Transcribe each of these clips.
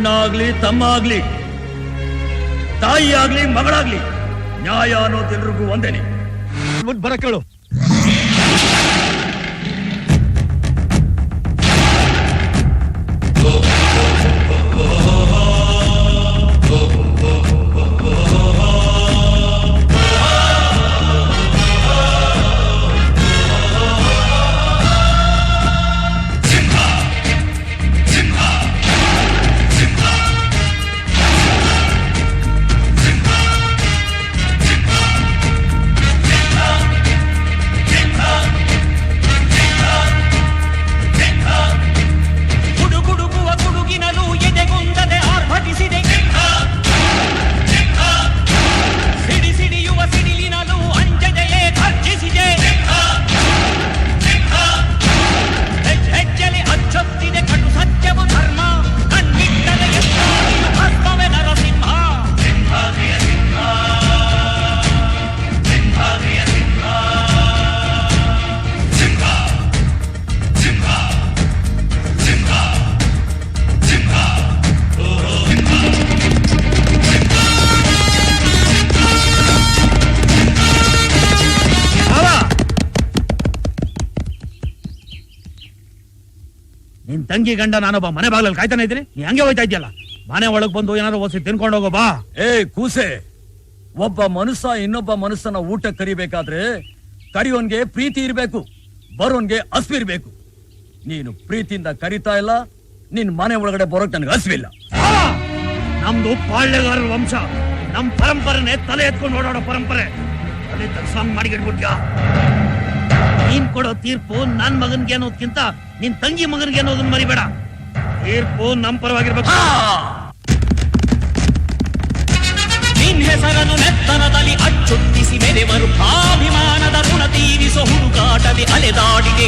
ಅಣ್ಣ ಆಗ್ಲಿ ತಮ್ಮ ಆಗ್ಲಿ ತಾಯಿ ಆಗ್ಲಿ ಮಗಳಾಗ್ಲಿ ನ್ಯಾಯ ಅನ್ನೋದೆಲ್ರಿಗೂ ಒಂದೇನೆ. ಬರಕೇಳು. ನಿನ್ ತಂಗಿ ಗಂಡ ನಾನೊಬ್ಬ ಮನೆ ಬಾಗ್ಲಲ್ಲಿ ಕಾಯ್ತಾನೆ ಇದ್ದೀನಿ, ನೀ ಹಂಗೆ ಹೋಯ್ತಾ ಇದೆಯಲ್ಲ. ಮನೆ ಒಳಗ್ ಬಂದು ಏನಾದ್ರು ಓಸಿ ತಿನ್ಕೊಂಡು ಹೋಗೋ ಬಾ. ಕೂಸೆ, ಒಬ್ಬ ಮನುಷ್ಯ ಇನ್ನೊಬ್ಬ ಮನುಷ್ಯನ ಊಟ ಕರಿಬೇಕಾದ್ರೆ ಕರಿಯೋನ್ಗೆ ಪ್ರೀತಿ ಇರ್ಬೇಕು, ಬರೋನ್ಗೆ ಹಸ್ವಿ ಇರ್ಬೇಕು. ನೀನು ಪ್ರೀತಿಯಿಂದ ಕರಿತಾ ಇಲ್ಲ, ನಿನ್ ಮನೆ ಒಳಗಡೆ ಬರೋಕ್ ನನ್ಗೆ ಹಸ್ವಿಲ್ಲ. ನಮ್ದು ಪಾಳ್ಯಗಾರರ ವಂಶ, ನಮ್ ಪರಂಪರೆನೆ ತಲೆ ಎತ್ಕೊಂಡು ಓಡಾಡೋ ಪರಂಪರೆ. ತಲೆ ತರ್ಸಾಂಗ್ ಮಾಡಿಗಿಡ್ಬಿಟ್ಯಾ. ನೀನ್ ಕೊಡೋ ತೀರ್ಪು ನನ್ ಮಗನ್ಗೆ ಅನ್ನೋದ್ಕಿಂತ ನಿನ್ ತಂಗಿ ಮಗನ್ಗೆ ಅನ್ನೋದನ್ನ ಮರಿಬೇಡ. ತೀರ್ಪು ನಮ್ ಪರವಾಗಿರ್ಬೇಕು. ನಿನ್ ಹೆಸರನ್ನು ನೆತ್ತನದಲ್ಲಿ ಅಚ್ಚೊತ್ತಿಸಿ ಮೆರೆವರು ಅಭಿಮಾನದ ಋಣ ತೀರಿಸೋ ಹುಡುಕಾಟದೆ ಅಲೆದಾಡಿದೆ.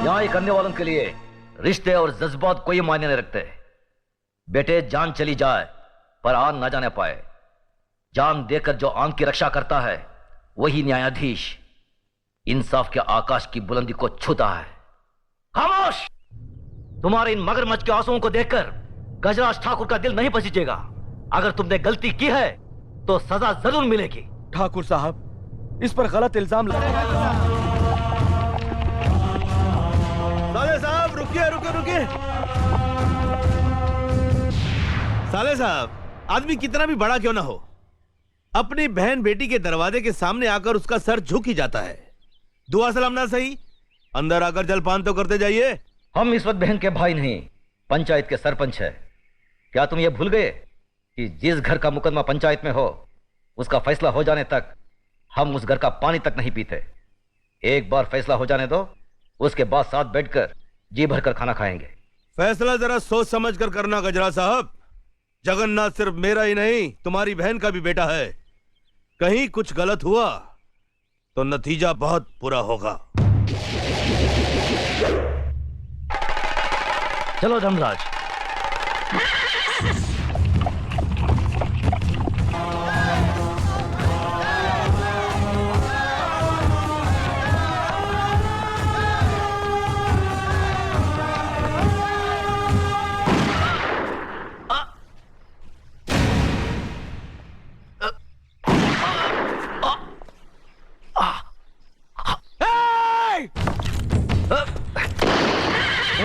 न्याय करने वालों के लिए रिश्ते और जज्बात कोई मायने नहीं रखते। बेटे, जान चली जाए पर आन ना जाने पाए। जान देकर जो आन की रक्षा करता है वही न्यायाधीश इंसाफ के आकाश की बुलंदी को छूता है। खामोश! तुम्हारे इन मगरमच्छ के आंसुओं को देखकर गजराज ठाकुर का दिल नहीं पसीजेगा। अगर तुमने गलती की है तो सजा जरूर मिलेगी। ठाकुर साहब, इस पर गलत इल्जाम साले साहब, रुकिए रुकिए रुकिए। साले साहब, आदमी कितना भी बड़ा क्यों ना हो, अपनी बहन बेटी के दरवाजे के सामने आकर उसका सर झुक ही जाता है। दुआ सलाम ना सही, अंदर आकर जलपान तो करते जाइए। हम इस वक्त बहन के भाई नहीं, पंचायत के सरपंच है। क्या तुम ये भूल गए कि जिस घर का मुकदमा पंचायत में हो उसका फैसला हो जाने तक हम उस घर का पानी तक नहीं पीते। एक बार फैसला हो जाने दो, उसके बाद साथ बैठकर जी भरकर खाना खाएंगे। फैसला जरा सोच समझ कर करना गजरा साहब। जगन्नाथ सिर्फ मेरा ही नहीं, तुम्हारी बहन का भी बेटा है। कहीं कुछ गलत हुआ तो नतीजा बहुत बुरा होगा। चलो धर्मराज।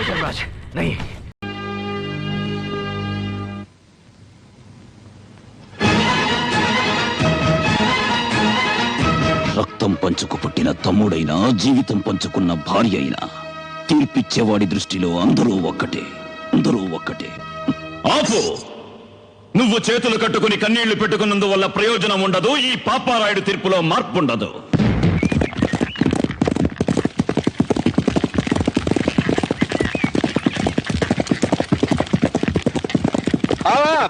धर्मराज नहीं, రక్తం పంచుకు పుట్టిన తమ్ముడైనా జీవితం పంచుకున్న భార్య అయినా తీర్పిచ్చేవాడి దృష్టిలో అందరూ ఒక్కటే, అందరూ ఒక్కటే. ఆపు! నువ్వు చేతులు కట్టుకుని కన్నీళ్లు పెట్టుకున్నందువల్ల ప్రయోజనం ఉండదు. ఈ పాపారాయుడు తీర్పులో మార్పు ఉండదు.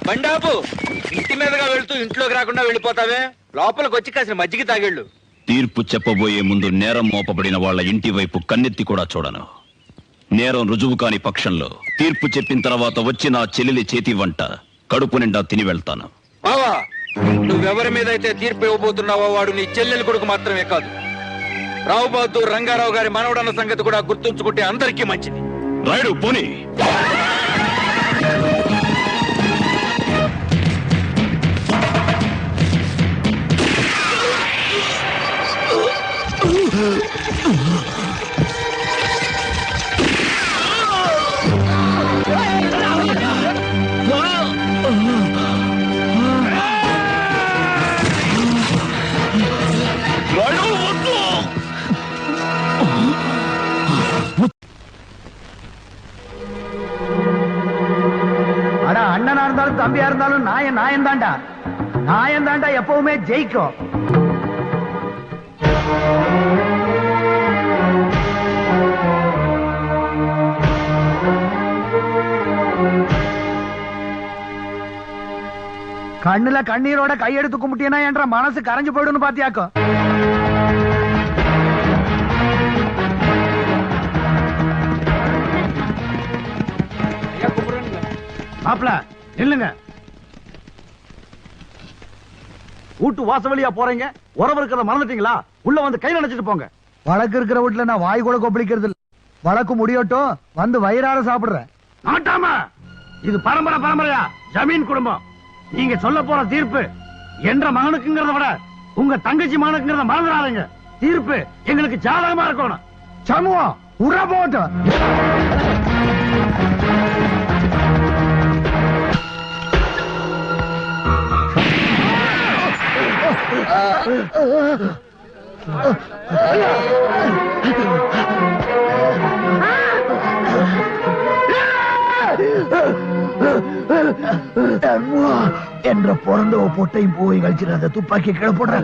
బండాపు ఇంటి మీదగా వెళ్తూ ఇంట్లోకి రాకుండా వెళ్ళిపోతావే, లోపలికి వచ్చి కాసిన మజ్జిగ తాగేళ్ళు. తీర్పు చెప్పబోయే ముందు నేరం మోపబడిన వాళ్ళ ఇంటి వైపు కన్నెత్తి కూడా చూడను. నేరం రుజువు కాని పక్షంలో తీర్పు చెప్పిన తర్వాత వచ్చి నా చెల్లెలి చేతి వంట కడుపు నిండా తిని వెళ్తాను. బావా, నువ్వెవరి మీద అయితే తీర్పు ఇవ్వబోతున్నావో వాడు నీ చెల్లెలి కొడుకు మాత్రమే కాదు, రావు బహదూర్ రంగారావు గారి మనవడన్న సంగతి కూడా గుర్తుంచుకుంటే అందరికీ మంచిది. రాయుడు పోనీ. அட அண்ணனா இருந்தாலும் தம்பியா இருந்தாலும் நாயன் நாயன் தாண்டா, நாயன் தாண்டா எப்பவுமே ஜெயிக்கும். கண்ணுல கண்ணீரோட கையெடுத்து கும்பிட்டீனா என்ற மனசு கரைஞ்சு போயிடுன்னு பாத்தியாக்கோ. மாப்ள நில்லுங்க. வீட்டு வாச வழியா போறீங்க, உறவு இருக்கிறத மறந்துட்டீங்களா? உள்ள வந்து கை நினைச்சிட்டு போங்க. வழக்கு இருக்கிற வீட்டுல நான் வாய் கூட கொப்பளிக்கிறது இல்ல. வழக்கு முடியட்டும், வந்து வயிறார சாப்பிடுறேன். மாட்டாமா, இது பரம்பரை பரம்பரையா ஜமீன் குடும்பம். நீங்க சொல்ல போற தீர்ப்பு என்ற மகனுக்குங்கிறத விட உங்க தங்கச்சி மகனுக்குங்கிறத மறந்துடாதீங்க. தீர்ப்பு எங்களுக்கு ஜாதகமா இருக்கணும். சமூகம் உற போட்டோம். என்ற பிறந்த பொட்டையும் போய் கழிச்சிட அந்த துப்பாக்கி கீழே போடுற.